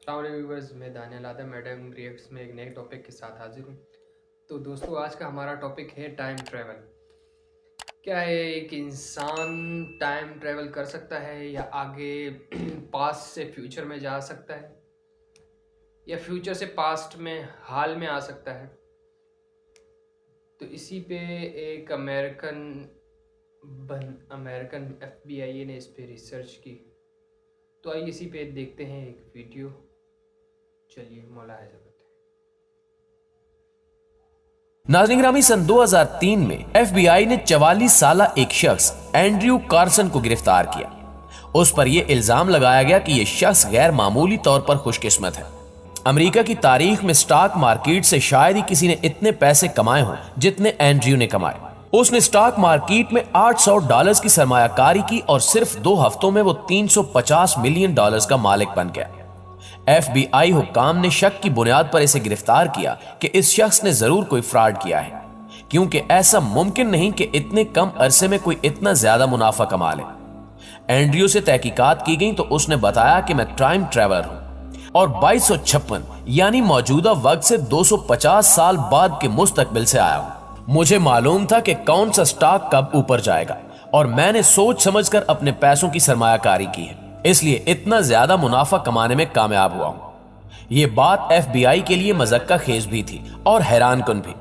अस्सलाम वालेकुम व्यूअर्स, मैं दानियल आदम मैडम रिएक्ट्स में एक नए टॉपिक के साथ हाजिर हूँ। तो दोस्तों, आज का हमारा टॉपिक है टाइम ट्रैवल। क्या है एक इंसान टाइम ट्रैवल कर सकता है या आगे पास्ट से फ्यूचर में जा सकता है या फ्यूचर से पास्ट में हाल में आ सकता है? तो इसी पे एक अमेरिकन FBI ने इस पे रिसर्च की। तो आइए इसी पे देखते हैं एक वीडियो। चलिए मुलाहिजा करते हैं। नाज़रीन ग्रामी, सन 2003 में FBI ने 44 साला एक शख्स एंड्रयू कार्सन को गिरफ्तार किया। उस पर यह इल्जाम लगाया गया कि यह शख्स गैर मामूली तौर पर खुशकिस्मत है। अमेरिका की तारीख में स्टॉक मार्केट से शायद ही किसी ने इतने पैसे कमाए हों जितने एंड्रयू ने कमाए। उसने स्टॉक मार्केट में $800 की सरमायाकारी की और सिर्फ 2 हफ्तों में वो $350 मिलियन का मालिक बन गया। FBI हुक्काम ने शक की बुनियाद पर इसे गिरफ्तार किया कि इस शख्स ने जरूर कोई फ्रॉड किया है, क्योंकि ऐसा मुमकिन नहीं कि इतने कम अरसे में कोई इतना ज्यादा मुनाफा कमा ले। एंड्रयू से तहकीकात की गई तो उसने बताया कि मैं टाइम ट्रैवलर हूं और 2256 यानी मौजूदा वक्त से 250 साल बाद के मुस्तकबिल से आया हूं। मुझे मालूम था कि कौन सा स्टॉक कब ऊपर जाएगा और मैंने सोच समझकर अपने पैसों की सरमायाकारी की है, इसलिए इतना ज्यादा मुनाफा कमाने में कामयाब हुआ हूं। यह बात FBI के लिए मज़क्का खेज भी थी और हैरान कुन भी।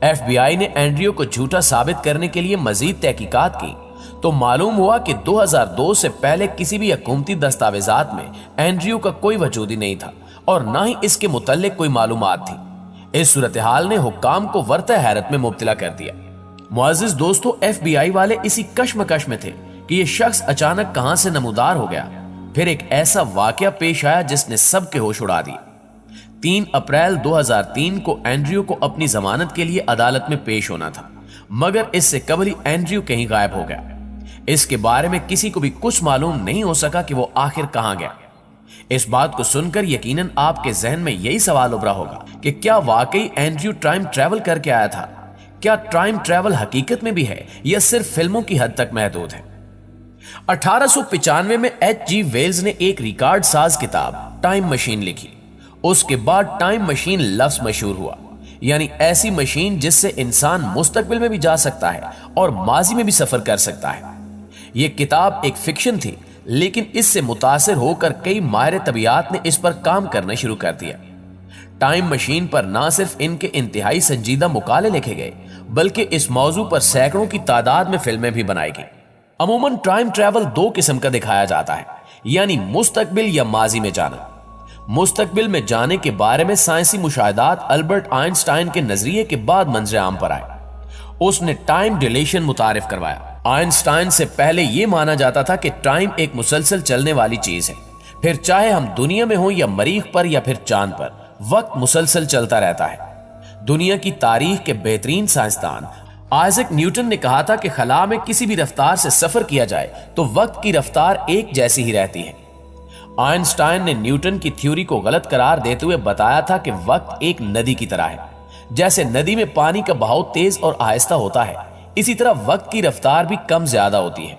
FBI ने एंड्रयू को झूठा साबित करने के लिए मजीद तहकीकात की तो मालूम हुआ कि 2002 से पहले किसी भी हुकूमती दस्तावेजात में एंड्रयू का कोई वजूद ही नहीं था और ना ही इसके मुतल्लिक कोई मालूमात थी। इस सूरत हाल ने हुक्काम को वर्त हैरत में मुब्तला कर दिया। मुअज़्ज़िज़ दोस्तों, FBI वाले इसी कश्मकश में थे कि यह शख्स अचानक कहां से नमूदार हो गया। फिर एक ऐसा वाकया पेश आया जिसने सबके होश उड़ा दिए। 3 अप्रैल 2003 को एंड्रयू को अपनी जमानत के लिए अदालत में पेश होना था, मगर इससे कबल ही एंड्रयू कहीं गायब हो गया। इसके बारे में किसी को भी कुछ मालूम नहीं हो सका कि वो आखिर कहां गया। इस बात को सुनकर यकीनन आपके जहन में यही सवाल उभरा होगा कि क्या वाकई एंड्रयू टाइम ट्रैवल करके आया था? क्या टाइम ट्रैवल हकीकत में भी है या सिर्फ फिल्मों की हद तक महदूद है? 1895 में H.G. वेल्स ने एक रिकॉर्ड साज किताब टाइम मशीन लिखी। उसके बाद टाइम मशीन लफ्ज मशहूर हुआ, यानी ऐसी मशीन जिससे इंसान मुस्तकबिल में भी जा सकता है और माजी में भी सफर कर सकता है। यह किताब एक फिक्शन थी, लेकिन इससे मुतासिर होकर कई माहिर तबीयत ने इस पर काम करना शुरू कर दिया। टाइम मशीन पर ना सिर्फ इनके इंतहाई संजीदा मुकाले लिखे गए, बल्कि इस मौजू पर सैकड़ों की तादाद में फिल्में भी बनाई गई। अमूमन टाइम ट्रैवल 2 किस्म का दिखाया जाता है, यानी मुस्तकबिल या माजी में जाना। मुस्तकबिल में जाने के बारे में साइंसी मुशाहिदात अल्बर्ट आइंस्टाइन के नजरिए के बाद मंजर आम पर आए। उसने टाइम डिलेशन मुतारिफ करवाया। आइंस्टाइन से पहले यह माना जाता था कि टाइम एक मुसलसल चलने वाली चीज है, फिर चाहे हम दुनिया में हों या मरीख पर या फिर चांद पर, वक्त मुसलसल चलता रहता है। दुनिया की तारीख के बेहतरीन साइंसदान आइजैक न्यूटन ने कहा था कि खला में किसी भी रफ्तार से सफर किया जाए तो वक्त की रफ्तार एक जैसी ही रहती है। आइंस्टाइन ने न्यूटन की थ्योरी को गलत करार देते हुए बताया था कि वक्त एक नदी की तरह है। जैसे नदी में पानी का बहाव तेज और आहिस्ता होता है, इसी तरह वक्त की रफ्तार भी कम ज्यादा होती है।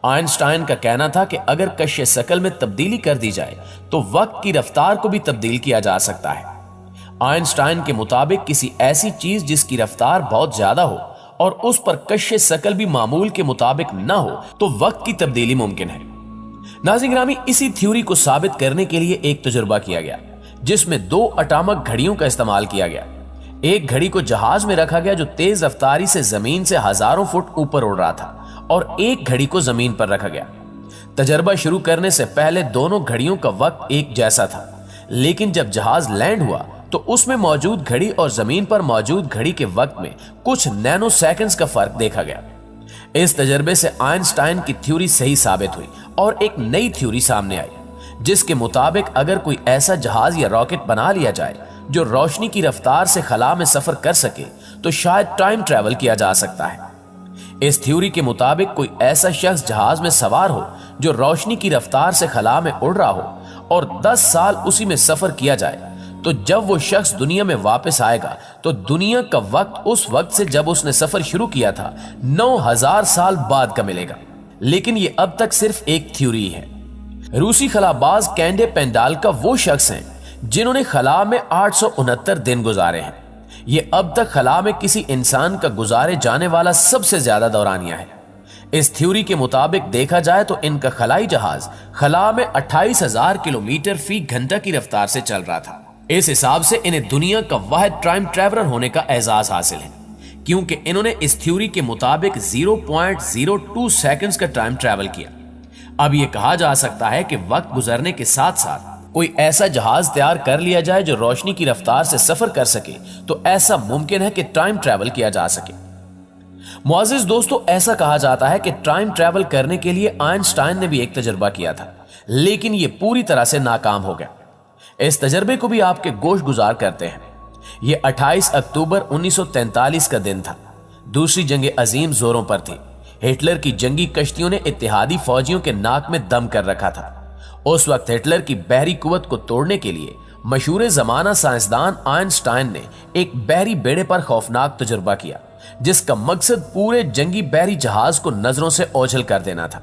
आइंस्टाइन का कहना था कि अगर कश्य शकल में तब्दीली कर दी जाए तो वक्त की रफ्तार को भी तब्दील किया जा सकता है। आइंस्टाइन के मुताबिक किसी ऐसी चीज जिसकी रफ्तार बहुत ज्यादा हो और उस पर कश्य शकल भी मामूल के मुताबिक न हो तो वक्त की तब्दीली मुमकिन है। नाज़रीन ग्रामी, इसी थ्योरी को साबित करने के लिए एक तजुर्बा किया गया जिसमें 2 अटामक घड़ियों का इस्तेमाल किया गया। एक घड़ी को जहाज में रखा गया जो तेज रफ्तारी से जमीन से हजारों फुट ऊपर उड़ रहा था, और एक घड़ी को जमीन पर रखा गया। तजर्बा शुरू करने से पहले दोनों घड़ियों का वक्त एक जैसा था, लेकिन जब जहाज लैंड हुआ तो उसमें मौजूद घड़ी और जमीन पर मौजूद घड़ी के वक्त में कुछ नैनो सेकंड्स का फर्क देखा गया। इस तजर्बे से आइंस्टाइन की थ्योरी सही साबित हुई और एक नई थ्योरी सामने आई, जिसके मुताबिक अगर कोई ऐसा जहाज या रॉकेट बना लिया जाए जो रोशनी की रफ्तार से खला में सफर कर सके तो शायद टाइम ट्रैवल किया जा सकता है। इस थ्योरी के मुताबिक कोई ऐसा शख्स जहाज में सवार हो जो रोशनी की रफ्तार से खला में उड़ रहा हो और 10 साल उसी में सफर किया जाए, तो जब वो शख्स दुनिया में वापस आएगा तो दुनिया का वक्त उस वक्त से जब उसने सफर शुरू किया था 9000 साल बाद का मिलेगा। लेकिन ये अब तक सिर्फ एक थ्योरी है। रूसी खलाबाज कैंडे पेंडाल्का वो शख्स हैं जिन्होंने खला में 869 दिन गुजारे हैं। ये अब तक खला में किसी इंसान का गुजारे जाने वाला सबसे ज्यादा दौरानिया है। इस थ्योरी के मुताबिक देखा जाए तो इनका खलाई जहाज खला में 28,000 किलोमीटर फी घंटा की रफ्तार से चल रहा था। इस हिसाब से इन्हें दुनिया का वाहिद टाइम ट्रैवलर होने का एजाज हासिल है, क्योंकि इन्होंने इस थ्योरी के मुताबिक 0.02 सेकंड्स का टाइम ट्रैवल किया। अब यह कहा जा सकता है कि वक्त गुजरने के साथ साथ कोई ऐसा जहाज तैयार कर लिया जाए जो रोशनी की रफ्तार से सफर कर सके, तो ऐसा मुमकिन है कि टाइम ट्रैवल किया जा सके। मुअज़्ज़िज़ दोस्तों, ऐसा कहा जाता है कि टाइम ट्रैवल करने के लिए आइंस्टाइन ने भी एक तजर्बा किया था, लेकिन यह पूरी तरह से नाकाम हो गया। इस तजर्बे को भी आपके गोश गुजार करते हैं। यह 28 अक्टूबर 1943 का दिन था। दूसरी जंग अजीम जोरों पर थी। हिटलर की जंगी कश्तियों ने इत्तेहादी फौजियों के नाक में दम कर रखा था। उस वक्त हिटलर की बहरी कुव्वत को तोड़ने के लिए मशहूर जमाना साइंसदान आइंस्टाइन ने एक बहरी बेड़े पर खौफनाक तजुर्बा किया, जिसका मकसद पूरे जंगी बहरी जहाज को नजरों से ओझल कर देना था।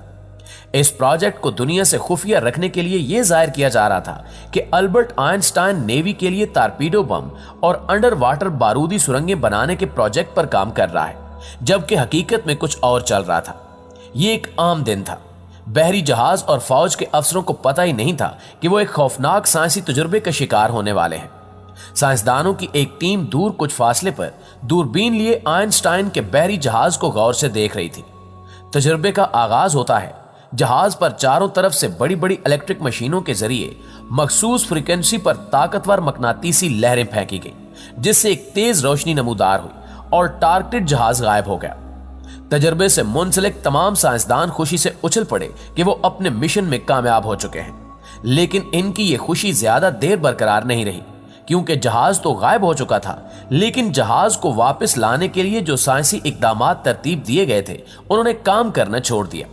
इस प्रोजेक्ट को दुनिया से खुफिया रखने के लिए यह जाहिर किया जा रहा था कि अल्बर्ट आइंस्टाइन नेवी के लिए टारपीडो बम और अंडर वाटर बारूदी सुरंगें बनाने के प्रोजेक्ट पर काम कर रहा है, जबकि हकीकत में कुछ और चल रहा था। यह एक आम दिन था। बहरी जहाज और फौज के अफसरों को पता ही नहीं था कि वो एक खौफनाक साइंसी तजुर्बे का शिकार होने वाले हैं। साइंसदानों की एक टीम दूर कुछ फासले पर दूरबीन लिए आइंस्टाइन के बहरी जहाज को गौर से देख रही थी। तजुर्बे का आगाज होता है। जहाज पर चारों तरफ से बड़ी बड़ी इलेक्ट्रिक मशीनों के जरिए मखसूस फ्रीक्वेंसी पर ताकतवर मकनातीसी लहरें फेंकी गई, जिससे एक तेज रोशनी नमूदार हुई और टारगेटेड जहाज गायब हो गया। तजर्बे से मुंसलिक तमाम साइंसदान खुशी से उछल पड़े कि वो अपने मिशन में कामयाब हो चुके हैं, लेकिन इनकी ये खुशी ज्यादा देर बरकरार नहीं रही, क्योंकि जहाज तो गायब हो चुका था, लेकिन जहाज को वापस लाने के लिए जो साइंसी इकदामात तरतीब दिए गए थे उन्होंने काम करना छोड़ दिया।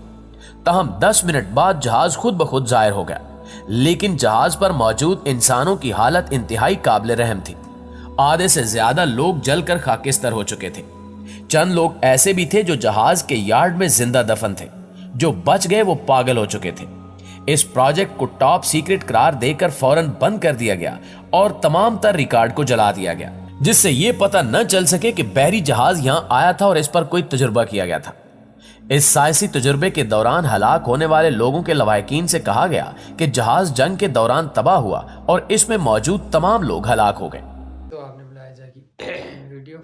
तहम 10 मिनट बाद जहाज खुद ब खुद जाहिर हो गया, लेकिन जहाज पर मौजूद इंसानों की हालत इंतहाई काबिल रहम थी। आधे से ज्यादा लोग जलकर खाकिस्तर हो चुके थे। चंद लोग ऐसे भी थे जो जहाज के यार्ड में जिंदा दफन थे। जो बच गए वो पागल हो चुके थे। इस प्रोजेक्ट को टॉप सीक्रेट करार देकर फौरन बंद कर दिया गया और तमाम तर रिकॉर्ड को जला दिया गया, जिससे यह पता न चल सके कि बहरी जहाज यहां आया था और इस पर कोई तजुर्बा किया गया था। इस साइंसी तजुर्बे के दौरान हलाक होने वाले लोगों के लवाहिकीन से कहा गया कि जहाज जंग के दौरान तबाह हुआ और इसमें मौजूद तमाम लोग हलाक हो गए। तो आपने बुलाया जाएगी वीडियो।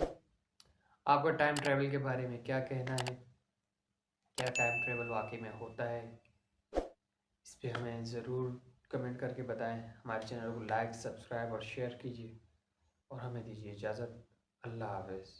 आपका टाइम ट्रैवल के बारे में क्या कहना है? क्या टाइम ट्रैवल वाकई में होता है? इस पर हमें ज़रूर कमेंट करके बताएं। हमारे चैनल को लाइक, सब्सक्राइब और शेयर कीजिए और हमें दीजिए इजाज़त। अल्लाह हाफ़िज़।